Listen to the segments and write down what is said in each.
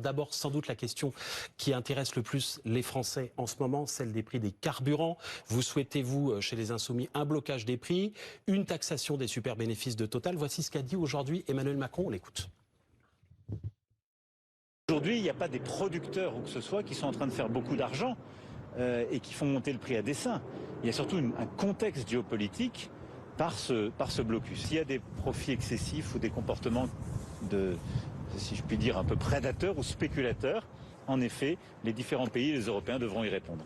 d'abord sans doute la question qui intéresse le plus les Français en ce moment, celle des prix des carburants. Vous souhaitez, vous, chez les Insoumis, un blocage des prix, une taxation des super bénéfices de Total. Voici ce qu'a dit aujourd'hui Emmanuel Macron, on l'écoute. Aujourd'hui, il n'y a pas des producteurs ou que ce soit qui sont en train de faire beaucoup d'argent et qui font monter le prix à dessein. Il y a surtout un contexte géopolitique par ce blocus. Il y a des profits excessifs ou des comportements si je puis dire, un peu prédateurs ou spéculateurs, en effet, les différents pays, les Européens, devront y répondre.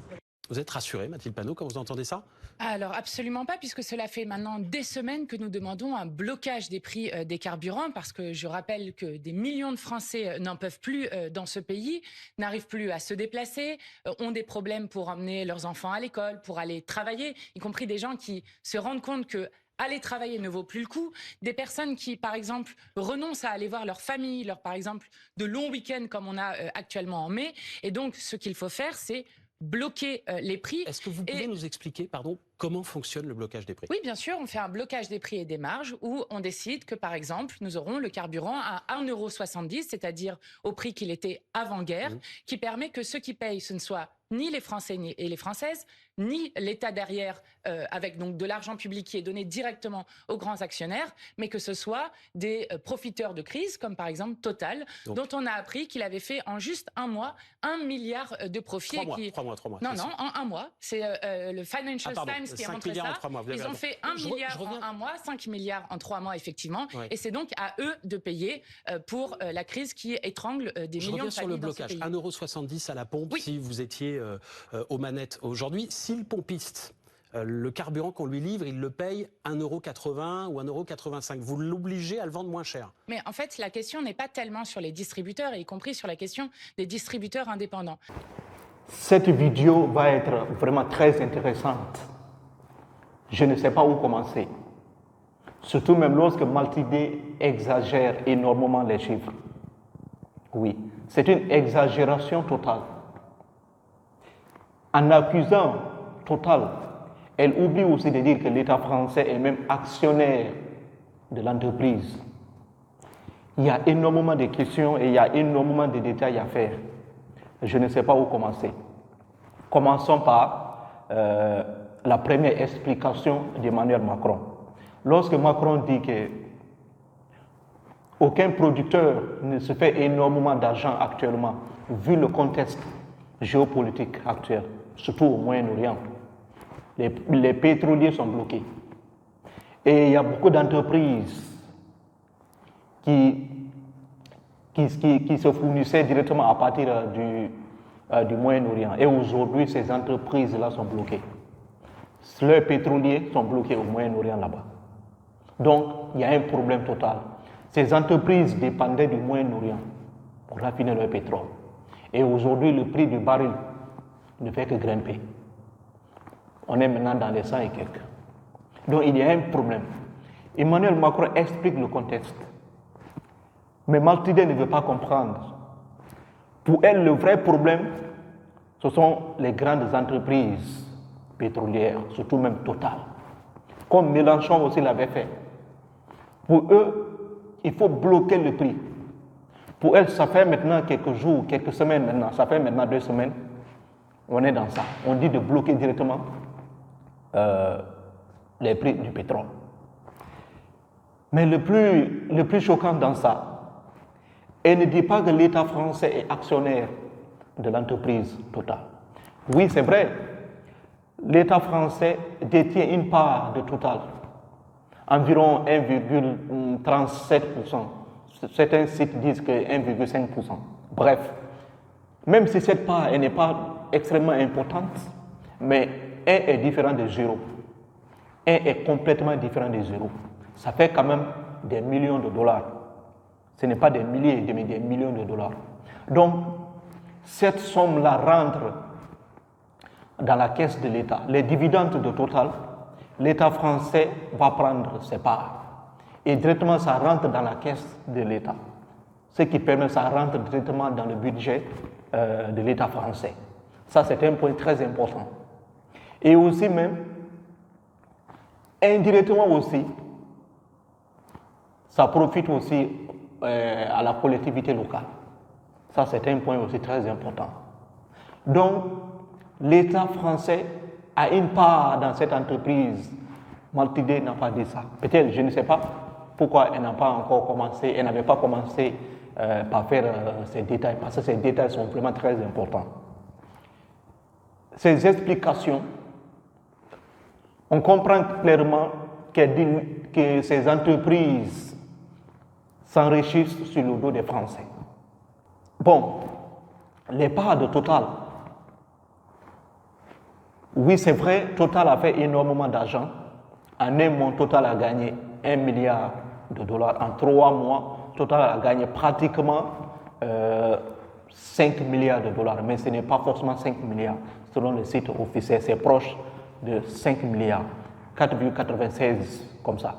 Vous êtes rassurée, Mathilde Panot, quand vous entendez ça? Alors absolument pas, puisque cela fait maintenant des semaines que nous demandons un blocage des prix des carburants, parce que je rappelle que des millions de Français n'en peuvent plus dans ce pays, n'arrivent plus à se déplacer, ont des problèmes pour emmener leurs enfants à l'école, pour aller travailler, y compris des gens qui se rendent compte que aller travailler ne vaut plus le coup. Des personnes qui, par exemple, renoncent à aller voir leur famille, par exemple, de longs week-ends comme on a actuellement en mai. Et donc, ce qu'il faut faire, c'est bloquer les prix. Est-ce que vous pouvez nous expliquer, pardon, comment fonctionne le blocage des prix? Oui, bien sûr, on fait un blocage des prix et des marges où on décide que, par exemple, nous aurons le carburant à 1,70 €, c'est-à-dire au prix qu'il était avant-guerre, qui permet que ceux qui payent, ce ne soient ni les Français et les Françaises, ni l'État derrière, avec donc de l'argent public qui est donné directement aux grands actionnaires, mais que ce soit des profiteurs de crise, comme par exemple Total, dont on a appris qu'il avait fait en juste un mois 1 milliard de profits. 3 mois. Non, en un mois. C'est le Financial Times qui a montré ça. Ils ont fait 1 milliard en un mois, 5 milliards en 3 mois, effectivement. Oui. Et c'est donc à eux de payer pour la crise qui étrangle des millions de familles. Je reviens sur le blocage. 1,70 € à la pompe, si vous étiez aux manettes aujourd'hui. Si le pompiste, le carburant qu'on lui livre, il le paye 1,80 € ou 1,85 €, vous l'obligez à le vendre moins cher. Mais en fait, la question n'est pas tellement sur les distributeurs, y compris sur la question des distributeurs indépendants. Cette vidéo va être vraiment très intéressante. Je ne sais pas où commencer. Surtout même lorsque Maltidé exagère énormément les chiffres. Oui, c'est une exagération totale. En accusant Total, elle oublie aussi de dire que l'État français est même actionnaire de l'entreprise. Il y a énormément de questions et il y a énormément de détails à faire. Je ne sais pas où commencer. Commençons par la première explication d'Emmanuel Macron. Lorsque Macron dit que aucun producteur ne se fait énormément d'argent actuellement, vu le contexte géopolitique actuel, surtout au Moyen-Orient, les pétroliers sont bloqués. Et il y a beaucoup d'entreprises qui se fournissaient directement à partir du Moyen-Orient. Et aujourd'hui, ces entreprises-là sont bloquées. Leurs pétroliers sont bloqués au Moyen-Orient là-bas. Donc, il y a un problème total. Ces entreprises dépendaient du Moyen-Orient pour raffiner leur pétrole. Et aujourd'hui, le prix du baril ne fait que grimper. On est maintenant dans les 100 et quelques. Donc, il y a un problème. Emmanuel Macron explique le contexte. Mais Maltidé ne veut pas comprendre. Pour elle, le vrai problème, ce sont les grandes entreprises pétrolières, surtout même Total. Comme Mélenchon aussi l'avait fait. Pour eux, il faut bloquer le prix. Pour elle, ça fait maintenant quelques jours, quelques semaines maintenant, ça fait maintenant 2 semaines, on est dans ça. On dit de bloquer directement les prix du pétrole. Mais le plus choquant dans ça, elle ne dit pas que l'État français est actionnaire de l'entreprise Total. Oui, c'est vrai, l'État français détient une part de Total, environ 1,37%. Certains sites disent que 1,5%. Bref, même si cette part elle n'est pas extrêmement importante, mais 1 est différent de 0. 1 est complètement différent de 0. Ça fait quand même des millions de dollars. Ce n'est pas des milliers, mais des millions de dollars. Donc, cette somme-là rentre dans la caisse de l'État. Les dividendes de Total, l'État français va prendre ses parts. Et directement, ça rentre dans la caisse de l'État. Ce qui permet que ça rentre directement dans le budget de l'État français. Ça, c'est un point très important. Et aussi même, indirectement aussi, ça profite aussi à la collectivité locale. Ça, c'est un point aussi très important. Donc, l'État français a une part dans cette entreprise. Maltidé n'a pas dit ça. Peut-être, je ne sais pas pourquoi elle n'a pas encore commencé, elle n'avait pas commencé par faire ces détails, parce que ces détails sont vraiment très importants. Ces explications, on comprend clairement que ces entreprises s'enrichissent sur le dos des Français. Bon, les parts de Total. Oui, c'est vrai, Total a fait énormément d'argent. En un mois, Total a gagné 1 milliard de dollars. En 3 mois, Total a gagné pratiquement 5 milliards de dollars. Mais ce n'est pas forcément 5 milliards. Selon le site officiel, c'est proche de 5 milliards. 4,96 comme ça.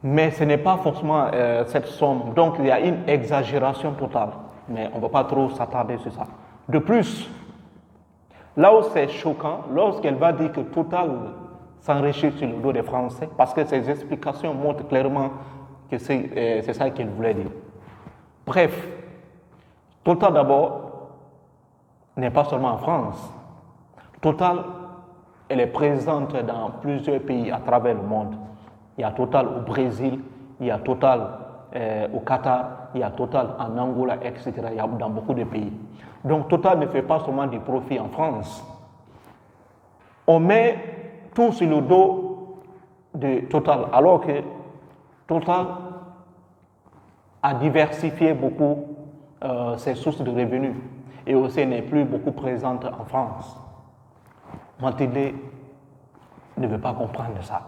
Mais ce n'est pas forcément cette somme. Donc, il y a une exagération totale. Mais on ne va pas trop s'attarder sur ça. De plus, là où c'est choquant, lorsqu'elle va dire que Total s'enrichit sur le dos des Français, parce que ses explications montrent clairement que c'est ça qu'elle voulait dire. Bref, Total d'abord n'est pas seulement en France. Total, elle est présente dans plusieurs pays à travers le monde. Il y a Total au Brésil, il y a Total au Qatar, il y a Total en Angola, etc. Il y a dans beaucoup de pays. Donc Total ne fait pas seulement du profit en France. On met tout sur le dos de Total, alors que Total a diversifié beaucoup ses sources de revenus et aussi n'est plus beaucoup présente en France. Mathilde ne veut pas comprendre ça.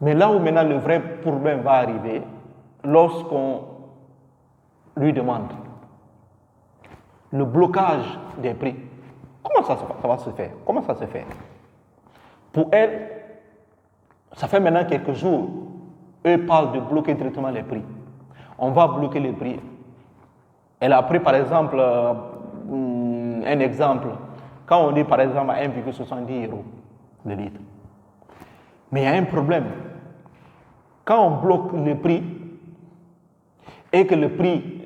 Mais là où maintenant le vrai problème va arriver, lorsqu'on lui demande le blocage des prix, comment ça va se faire? Comment ça se fait? Pour elle, ça fait maintenant quelques jours, eux parlent de bloquer directement les prix. On va bloquer les prix. Elle a pris par exemple un exemple. Quand on dit par exemple à 1,70 € le litre. Mais il y a un problème. Quand on bloque le prix et que le prix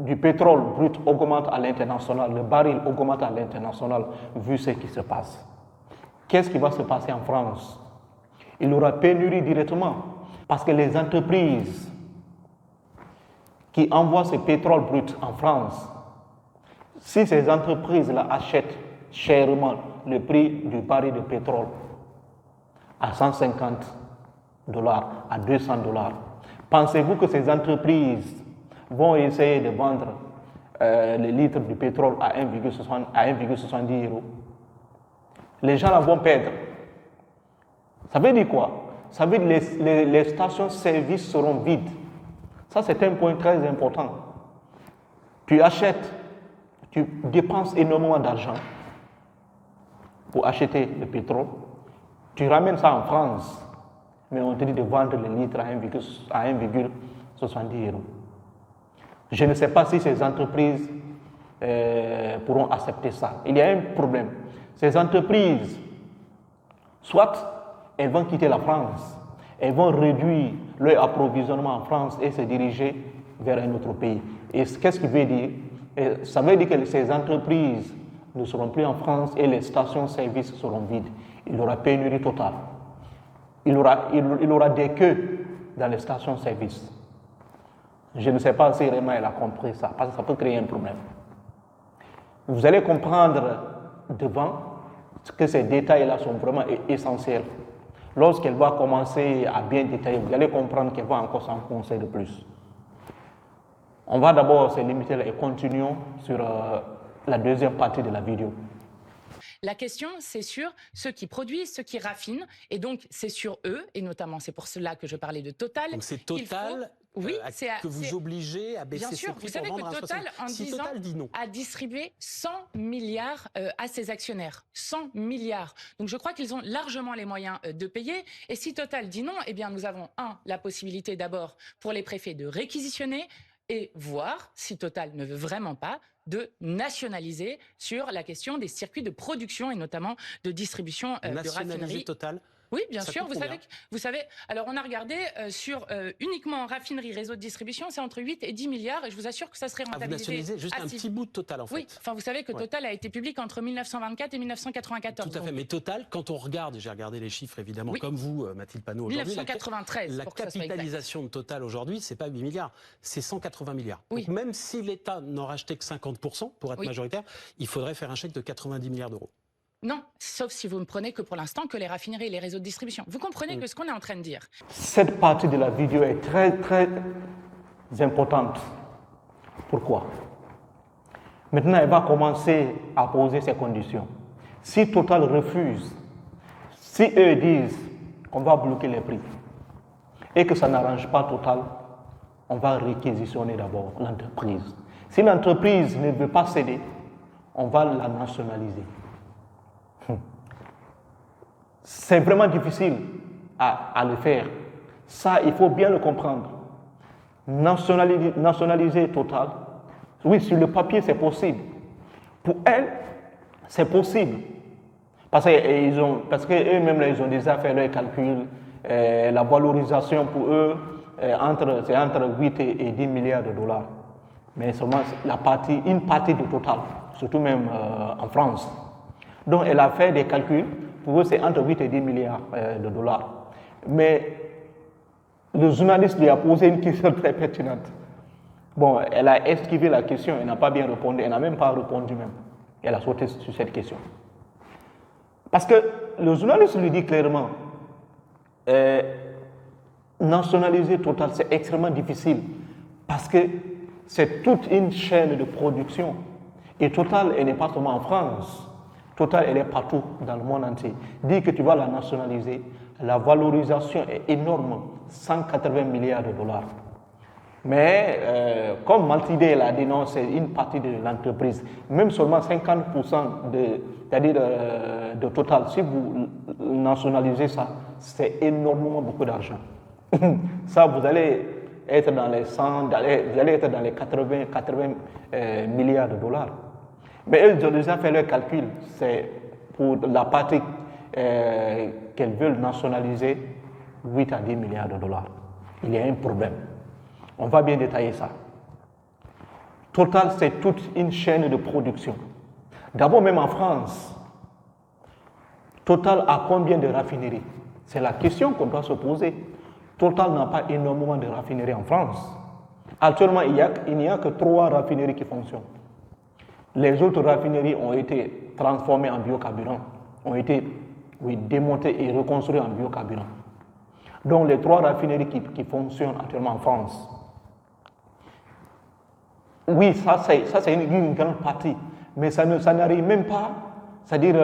du pétrole brut augmente à l'international, le baril augmente à l'international, vu ce qui se passe. Qu'est-ce qui va se passer en France? Il y aura pénurie directement parce que les entreprises qui envoient ce pétrole brut en France, si ces entreprises-là achètent chèrement le prix du baril de pétrole à 150 $, à 200 $, pensez-vous que ces entreprises vont essayer de vendre le litre du pétrole à 1,70 €? Les gens là vont perdre. Ça veut dire quoi? Ça veut dire que les stations-service seront vides. Ça, c'est un point très important. Tu achètes, tu dépenses énormément d'argent pour acheter le pétrole. Tu ramènes ça en France, mais on te dit de vendre le litre à 1,70 €. Je ne sais pas si ces entreprises pourront accepter ça. Il y a un problème. Ces entreprises, soit elles vont quitter la France, elles vont réduire leur approvisionnement en France et se diriger vers un autre pays. Et qu'est-ce qui veut dire? Ça veut dire que ces entreprises ne seront plus en France et les stations-service seront vides. Il y aura pénurie totale. Il y aura des queues dans les stations-service. Je ne sais pas si vraiment elle a compris ça, parce que ça peut créer un problème. Vous allez comprendre devant que ces détails-là sont vraiment essentiels. Lorsqu'elle va commencer à bien détailler, vous allez comprendre qu'elle va encore s'enfoncer de plus. On va d'abord se limiter là et continuons sur la deuxième partie de la vidéo. La question, c'est sur ceux qui produisent, ceux qui raffinent, et donc c'est sur eux, et notamment c'est pour cela que je parlais de Total. Donc c'est Total que vous obligez à baisser ses prix pour vendre à 60. Bien sûr, vous savez que Total, en 10 ans, a distribué 100 milliards à ses actionnaires. 100 milliards. Donc je crois qu'ils ont largement les moyens de payer. Et si Total dit non, eh bien nous avons, la possibilité d'abord pour les préfets de réquisitionner et voir si Total ne veut vraiment pas de nationaliser sur la question des circuits de production et notamment de distribution de raffineries. Total. Oui, bien Ça sûr. coûte combien? Vous savez, alors on a regardé sur uniquement raffinerie, réseau de distribution, c'est entre 8 et 10 milliards et je vous assure que ça serait Vous rentabilisé. nationalisez juste un petit bout de Total, en fait. Oui, enfin vous savez que Ouais. Total a été public entre 1924 et 1994. Tout à fait. Mais Total, quand on regarde, j'ai regardé les chiffres évidemment, comme vous, Mathilde Panot, aujourd'hui, 1993, la pour que ça soit exact. capitalisation de Total aujourd'hui, c'est pas 8 milliards, c'est 180 milliards. Oui. Donc même si l'État n'en rachetait que 50% pour être majoritaire, il faudrait faire un chèque de 90 milliards d'euros. Non, sauf si vous ne prenez que pour l'instant que les raffineries et les réseaux de distribution. Vous comprenez que ce qu'on est en train de dire. Cette partie de la vidéo est très, très importante. Pourquoi? Maintenant, elle va commencer à poser ses conditions. Si Total refuse, si eux disent qu'on va bloquer les prix et que ça n'arrange pas Total, on va réquisitionner d'abord l'entreprise. Si l'entreprise ne veut pas céder, on va la nationaliser. C'est vraiment difficile à le faire. Ça, il faut bien le comprendre. Nationaliser Total, oui, sur le papier, c'est possible. Pour elle, c'est possible. Parce qu'eux-mêmes, ils ont déjà fait leurs calculs. La valorisation pour eux, c'est entre 8 et 10 milliards de dollars. Mais seulement une partie de Total, surtout même en France. Donc, elle a fait des calculs. Pour eux, c'est entre 8 et 10 milliards de dollars. Mais le journaliste lui a posé une question très pertinente. Bon, elle a esquivé la question, elle n'a pas bien répondu, elle n'a même pas répondu même. Elle a sauté sur cette question. Parce que le journaliste lui dit clairement, nationaliser Total, c'est extrêmement difficile. Parce que c'est toute une chaîne de production. Et Total, elle n'est pas seulement en France. Total, elle est partout dans le monde entier. Dis que tu vas la nationaliser, la valorisation est énorme, 180 milliards de dollars. Mais comme Maltidé l'a dit, non, c'est une partie de l'entreprise. Même seulement 50% de Total, si vous nationalisez ça, c'est énormément beaucoup d'argent. Ça, vous allez être dans les 100, vous allez être dans les 80 milliards de dollars. Mais eux, ils ont déjà fait leur calcul. C'est pour la partie qu'elles veulent nationaliser, 8 à 10 milliards de dollars. Il y a un problème. On va bien détailler ça. Total, c'est toute une chaîne de production. D'abord, même en France, Total a combien de raffineries? C'est la question qu'on doit se poser. Total n'a pas énormément de raffineries en France. Actuellement, il n'y a que 3 raffineries qui fonctionnent. Les autres raffineries ont été transformées en biocarburant, ont été démontées et reconstruites en biocarburant. Donc les 3 raffineries qui fonctionnent actuellement en France, oui, ça c'est une grande partie, mais ça n'arrive même pas, c'est-à-dire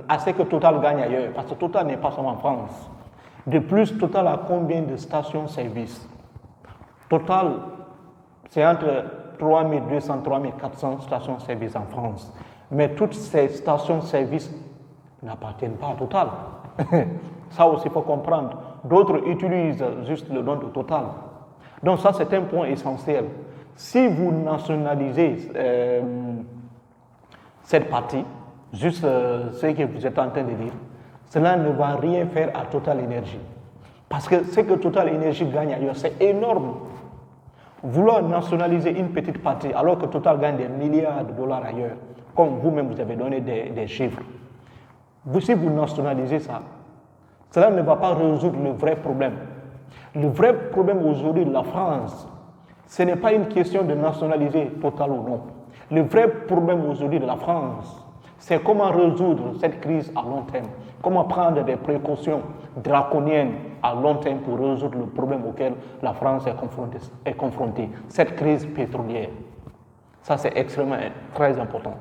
à ce que Total gagne ailleurs, parce que Total n'est pas seulement en France. De plus, Total a combien de stations-service? Total, c'est entre 3200 3400 stations-service en France. Mais toutes ces stations-service n'appartiennent pas à Total. Ça aussi, il faut comprendre. D'autres utilisent juste le nom de Total. Donc ça, c'est un point essentiel. Si vous nationalisez cette partie, juste ce que vous êtes en train de dire, cela ne va rien faire à Total Énergie. Parce que ce que Total Énergie gagne ailleurs, c'est énorme. Vouloir nationaliser une petite partie alors que Total gagne des milliards de dollars ailleurs, comme vous-même vous avez donné des chiffres. Si vous nationalisez ça, cela ne va pas résoudre le vrai problème. Le vrai problème aujourd'hui de la France, ce n'est pas une question de nationaliser Total ou non. Le vrai problème aujourd'hui de la France, c'est comment résoudre cette crise à long terme. Comment prendre des précautions draconiennes à long terme pour résoudre le problème auquel la France est confrontée. Cette crise pétrolière. Ça, c'est extrêmement très important.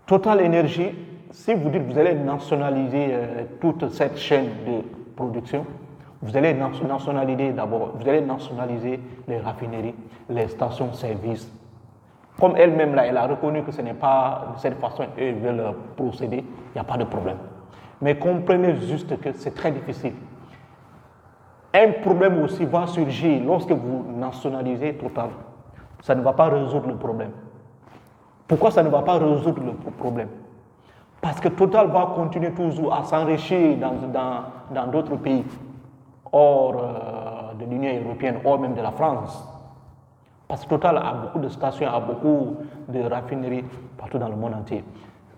Total Énergie, si vous dites que vous allez nationaliser toute cette chaîne de production, vous allez nationaliser d'abord, vous allez nationaliser les raffineries, les stations-service. Comme elle-même, là, elle a reconnu que ce n'est pas de cette façon qu'eux veulent procéder, il n'y a pas de problème. Mais comprenez juste que c'est très difficile. Un problème aussi va surgir lorsque vous nationalisez Total. Ça ne va pas résoudre le problème. Pourquoi ça ne va pas résoudre le problème? Parce que Total va continuer toujours à s'enrichir dans d'autres pays, hors de l'Union européenne, hors même de la France. Parce que Total a beaucoup de stations, a beaucoup de raffineries partout dans le monde entier.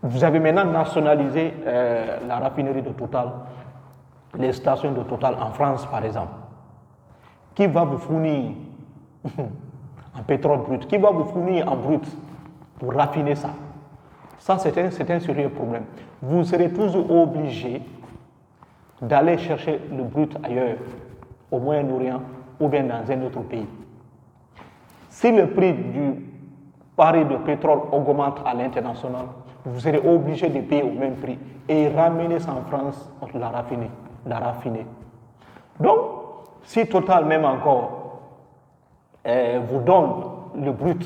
Vous avez maintenant nationalisé la raffinerie de Total, les stations de Total en France par exemple. Qui va vous fournir en pétrole brut? Qui va vous fournir en brut pour raffiner ça? Ça, c'est un sérieux problème. Vous serez toujours obligé d'aller chercher le brut ailleurs, au Moyen-Orient ou bien dans un autre pays. Si le prix du baril de pétrole augmente à l'international, vous serez obligé de payer au même prix et ramener ça en France pour la raffiner. Donc, si Total même encore vous donne le brut,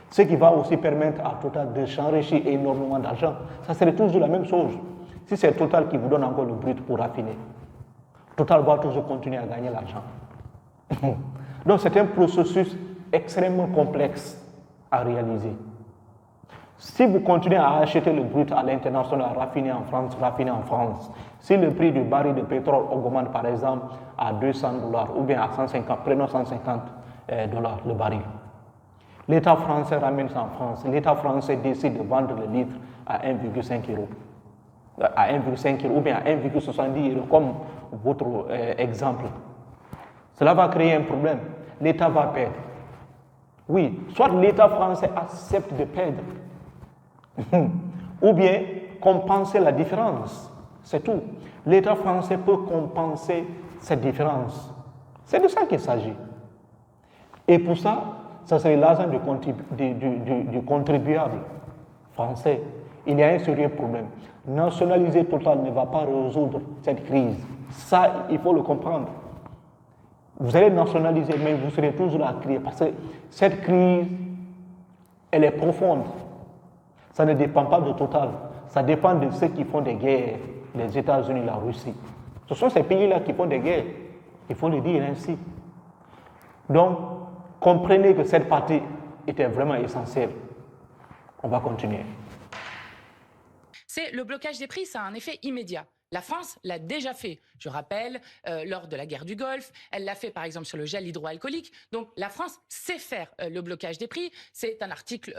ce qui va aussi permettre à Total de s'enrichir énormément d'argent, ça serait toujours la même chose. Si c'est Total qui vous donne encore le brut pour raffiner, Total va toujours continuer à gagner l'argent. Donc c'est un processus extrêmement complexe à réaliser. Si vous continuez à acheter le brut à l'international, raffiner en France, si le prix du baril de pétrole augmente par exemple à $200 ou bien à 150, prenons $150 le baril, l'État français ramène ça en France, l'État français décide de vendre le litre à 1,5 €, à 1,5 € ou bien à 1,70 € comme votre exemple. Cela va créer un problème. L'État va perdre. Oui, soit l'État français accepte de perdre, ou bien compenser la différence. C'est tout. L'État français peut compenser cette différence. C'est de ça qu'il s'agit. Et pour ça, ça serait l'argent du contribuable français. Il y a un sérieux problème. Nationaliser Total ne va pas résoudre cette crise. Ça, il faut le comprendre. Vous allez nationaliser, mais vous serez toujours à crier parce que cette crise, elle est profonde. Ça ne dépend pas de Total. Ça dépend de ceux qui font des guerres, les États-Unis, la Russie. Ce sont ces pays-là qui font des guerres. Il faut le dire ainsi. Donc, comprenez que cette partie était vraiment essentielle. On va continuer. C'est le blocage des prix, ça a un effet immédiat. La France l'a déjà fait, je rappelle, lors de la guerre du Golfe. Elle l'a fait, par exemple, sur le gel hydroalcoolique. Donc, la France sait faire le blocage des prix. C'est un article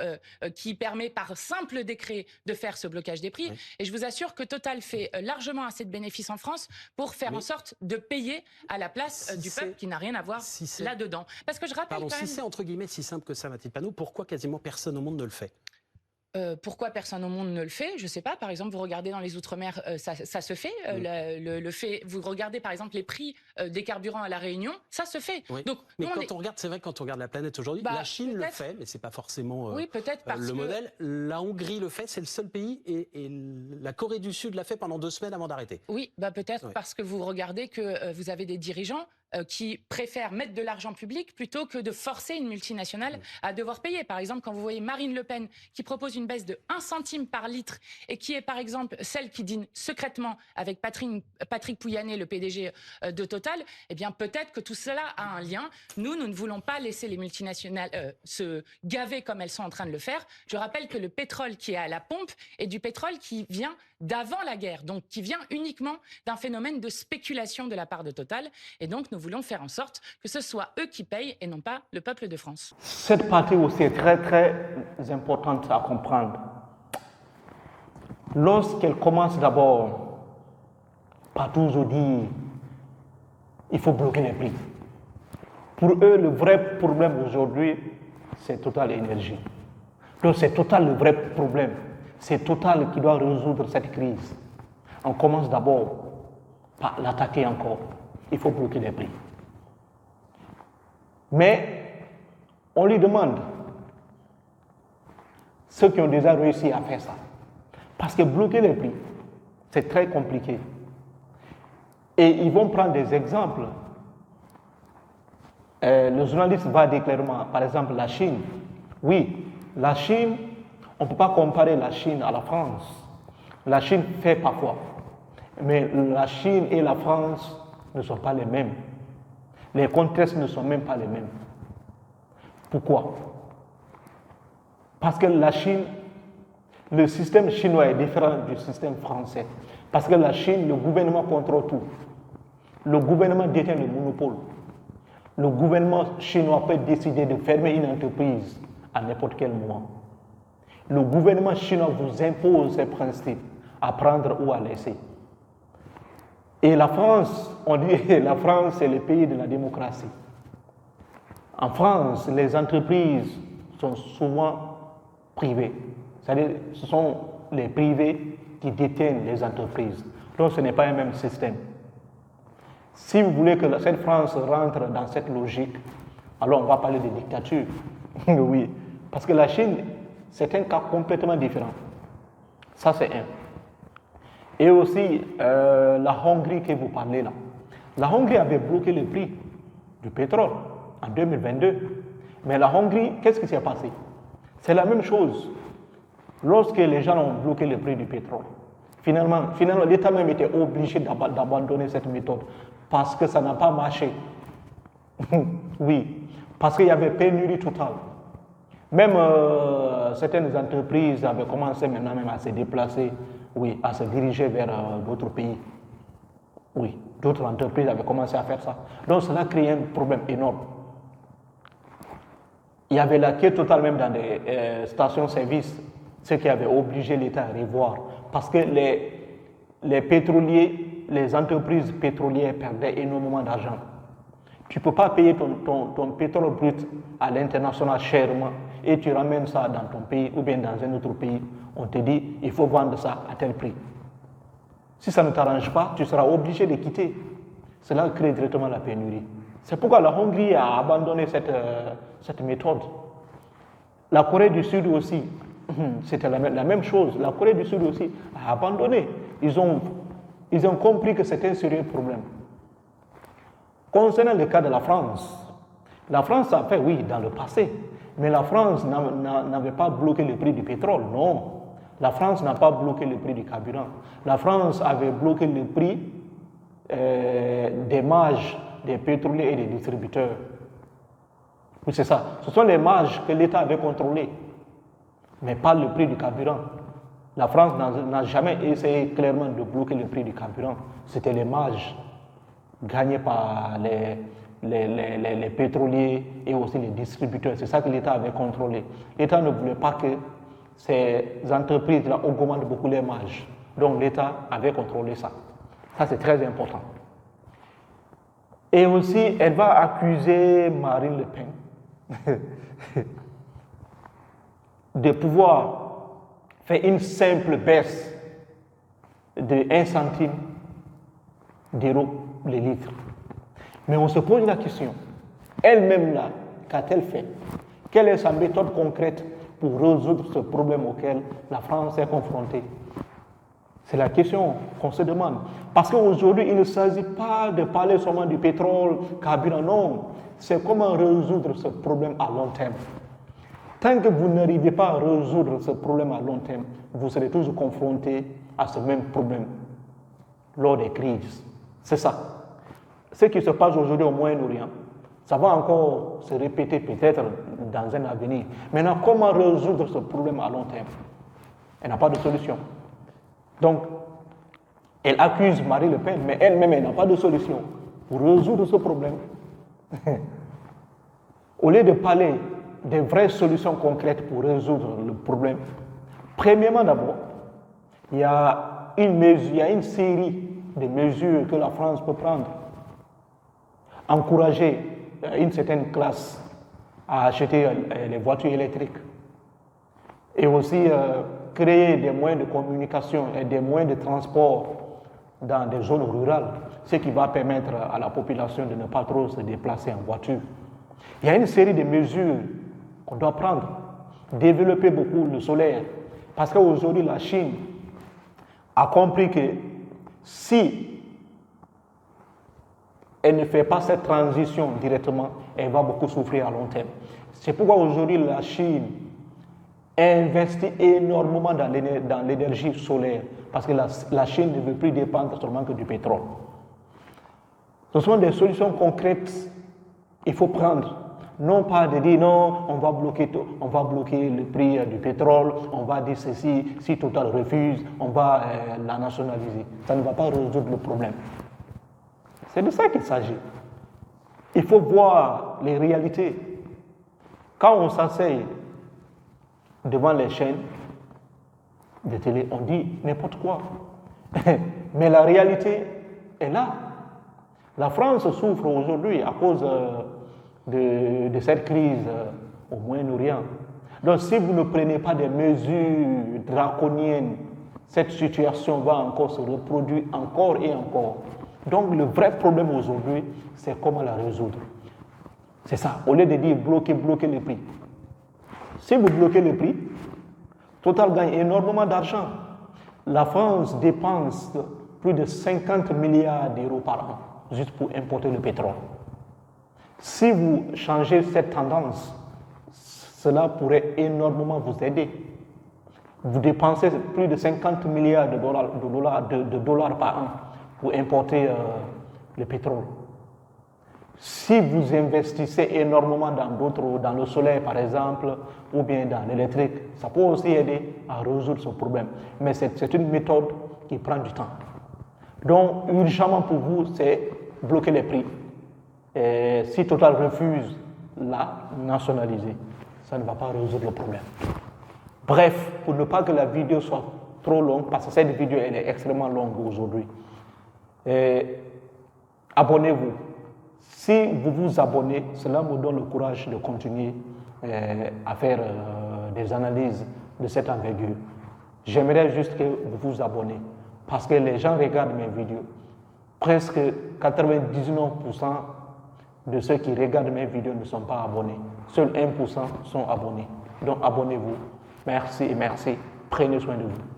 qui permet, par simple décret, de faire ce blocage des prix. Oui. Et je vous assure que Total fait largement assez de bénéfices en France pour faire en sorte de payer à la place du peuple qui n'a rien à voir là-dedans. Parce que je rappelle quand même... Si c'est, entre guillemets, si simple que ça, Mathilde Panot, pourquoi quasiment personne au monde ne le fait ? Pourquoi personne au monde ne le fait? Je ne sais pas. Par exemple, vous regardez dans les Outre-mer, ça se fait. Le fait. Vous regardez par exemple les prix des carburants à La Réunion, ça se fait. Oui. Donc, mais on regarde, c'est vrai, quand on regarde la planète aujourd'hui, la Chine le fait, mais c'est pas forcément le modèle. La Hongrie le fait, c'est le seul pays, et la Corée du Sud l'a fait pendant 2 semaines avant d'arrêter. Oui, peut-être parce que vous regardez que vous avez des dirigeants qui préfèrent mettre de l'argent public plutôt que de forcer une multinationale à devoir payer. Par exemple, quand vous voyez Marine Le Pen qui propose une baisse de 1 centime par litre et qui est par exemple celle qui dîne secrètement avec Patrick Pouyanné, le PDG de Total, eh bien peut-être que tout cela a un lien. Nous ne voulons pas laisser les multinationales se gaver comme elles sont en train de le faire. Je rappelle que le pétrole qui est à la pompe est du pétrole qui vient d'avant la guerre, donc qui vient uniquement d'un phénomène de spéculation de la part de Total. Et donc nous voulons faire en sorte que ce soit eux qui payent et non pas le peuple de France. Cette partie aussi est très très importante à comprendre. Lorsqu'elle commence d'abord par toujours dire il faut bloquer les prix. Pour eux, le vrai problème aujourd'hui, c'est Total Énergie. Donc c'est Total le vrai problème. C'est Total qui doit résoudre cette crise. On commence d'abord par l'attaquer encore. Il faut bloquer les prix. Mais on lui demande, ceux qui ont déjà réussi à faire ça, parce que bloquer les prix, c'est très compliqué. Et ils vont prendre des exemples. Le journaliste va dire clairement, par exemple, la Chine. Oui, la Chine, on ne peut pas comparer la Chine à la France. La Chine fait parfois. Mais la Chine et la France ne sont pas les mêmes. Les contextes ne sont même pas les mêmes. Pourquoi? Parce que la Chine, Le système chinois est différent du système français. Parce que la Chine, le gouvernement contrôle tout. Le gouvernement détient le monopole. Le gouvernement chinois peut décider de fermer une entreprise à n'importe quel moment. Le gouvernement chinois vous impose ses principes, à prendre ou à laisser. Et la France, on dit la France, c'est le pays de la démocratie. En France, les entreprises sont souvent privées. C'est-à-dire, ce sont les privés qui détiennent les entreprises. Donc, ce n'est pas un même système. Si vous voulez que cette France rentre dans cette logique, alors on va parler de dictature. Oui, parce que la Chine, c'est un cas complètement différent. Ça, c'est un. Et aussi, la Hongrie que vous parlez là. La Hongrie avait bloqué le prix du pétrole en 2022. Mais la Hongrie, qu'est-ce qui s'est passé? C'est la même chose. Lorsque les gens ont bloqué le prix du pétrole, finalement l'État même était obligé d'abandonner cette méthode parce que ça n'a pas marché. Oui, parce qu'il y avait pénurie totale. Même certaines entreprises avaient commencé maintenant même à se déplacer, oui, à se diriger vers d'autres pays. Oui, d'autres entreprises avaient commencé à faire ça. Donc cela créait un problème énorme. Il y avait la quête totale même dans des stations-service, ce qui avait obligé l'État à revoir. Parce que les pétroliers, les entreprises pétrolières perdaient énormément d'argent. Tu ne peux pas payer ton pétrole brut à l'international chèrement et tu ramènes ça dans ton pays ou bien dans un autre pays. On te dit, il faut vendre ça à tel prix. Si ça ne t'arrange pas, tu seras obligé de quitter. Cela crée directement la pénurie. C'est pourquoi la Hongrie a abandonné cette méthode. La Corée du Sud aussi, c'était la même chose. La Corée du Sud aussi a abandonné. Ils ont compris que c'était un sérieux problème. Concernant le cas de la France a fait, oui, dans le passé, mais la France n'avait pas bloqué le prix du pétrole, non. La France n'a pas bloqué le prix du carburant. La France avait bloqué le prix des marges des pétroliers et des distributeurs. Oui, c'est ça. Ce sont les marges que l'État avait contrôlées, mais pas le prix du carburant. La France n'a jamais essayé clairement de bloquer le prix du carburant. C'était les marges gagnées par les pétroliers et aussi les distributeurs. C'est ça que l'État avait contrôlé. L'État ne voulait pas que ces entreprises-là augmentent beaucoup les marges. Donc l'État avait contrôlé ça. Ça, c'est très important. Et aussi, elle va accuser Marine Le Pen de pouvoir faire une simple baisse de 1 centime d'euro le litre. Mais on se pose la question, elle-même là, qu'a-t-elle fait? Quelle est sa méthode concrète pour résoudre ce problème auquel la France est confrontée? C'est la question qu'on se demande. Parce qu'aujourd'hui, il ne s'agit pas de parler seulement du pétrole, carburant, non. C'est comment résoudre ce problème à long terme. Tant que vous n'arrivez pas à résoudre ce problème à long terme, vous serez toujours confronté à ce même problème lors des crises. C'est ça. Ce qui se passe aujourd'hui au Moyen-Orient, ça va encore se répéter peut-être dans un avenir. Maintenant, comment résoudre ce problème à long terme? Elle n'a pas de solution. Donc, elle accuse Marine Le Pen, mais elle-même, elle n'a pas de solution pour résoudre ce problème. Au lieu de parler des vraies solutions concrètes pour résoudre le problème, premièrement d'abord, il y a une série de mesures que la France peut prendre. Encourager une certaine classe à acheter les voitures électriques et aussi créer des moyens de communication et des moyens de transport dans des zones rurales, ce qui va permettre à la population de ne pas trop se déplacer en voiture. Il y a une série de mesures qu'on doit prendre. Développer beaucoup le solaire. Parce qu'aujourd'hui, la Chine a compris que si elle ne fait pas cette transition directement, elle va beaucoup souffrir à long terme. C'est pourquoi aujourd'hui, la Chine investit énormément dans l'énergie solaire. Parce que la Chine ne veut plus dépendre seulement que du pétrole. Ce sont des solutions concrètes qu'il faut prendre. Non pas de dire non, on va bloquer le prix du pétrole, on va dire ceci, si Total refuse, on va la nationaliser. Ça ne va pas résoudre le problème. C'est de ça qu'il s'agit. Il faut voir les réalités. Quand on s'assied devant les chaînes de télé, on dit n'importe quoi. Mais la réalité est là. La France souffre aujourd'hui à cause de cette crise au Moyen-Orient. Donc si vous ne prenez pas des mesures draconiennes, cette situation va encore se reproduire encore et encore. Donc le vrai problème aujourd'hui, c'est comment la résoudre. C'est ça, au lieu de dire bloquer les prix. Si vous bloquez les prix, Total gagne énormément d'argent. La France dépense plus de 50 milliards d'euros par an juste pour importer le pétrole. Si vous changez cette tendance, cela pourrait énormément vous aider. Vous dépensez plus de 50 milliards de dollars par an pour importer le pétrole. Si vous investissez énormément dans le solaire par exemple, ou bien dans l'électrique, ça peut aussi aider à résoudre ce problème. Mais c'est une méthode qui prend du temps. Donc, urgemment pour vous, c'est bloquer les prix. Et si Total refuse la nationaliser, ça ne va pas résoudre le problème. Bref, pour ne pas que la vidéo soit trop longue, parce que cette vidéo elle est extrêmement longue aujourd'hui, abonnez-vous. Si vous vous abonnez, cela me donne le courage de continuer à faire des analyses de cette envergure. J'aimerais juste que vous vous abonnez, parce que les gens regardent mes vidéos. Presque 99% de ceux qui regardent mes vidéos ne sont pas abonnés. Seuls 1% sont abonnés. Donc abonnez-vous. Merci et merci. Prenez soin de vous.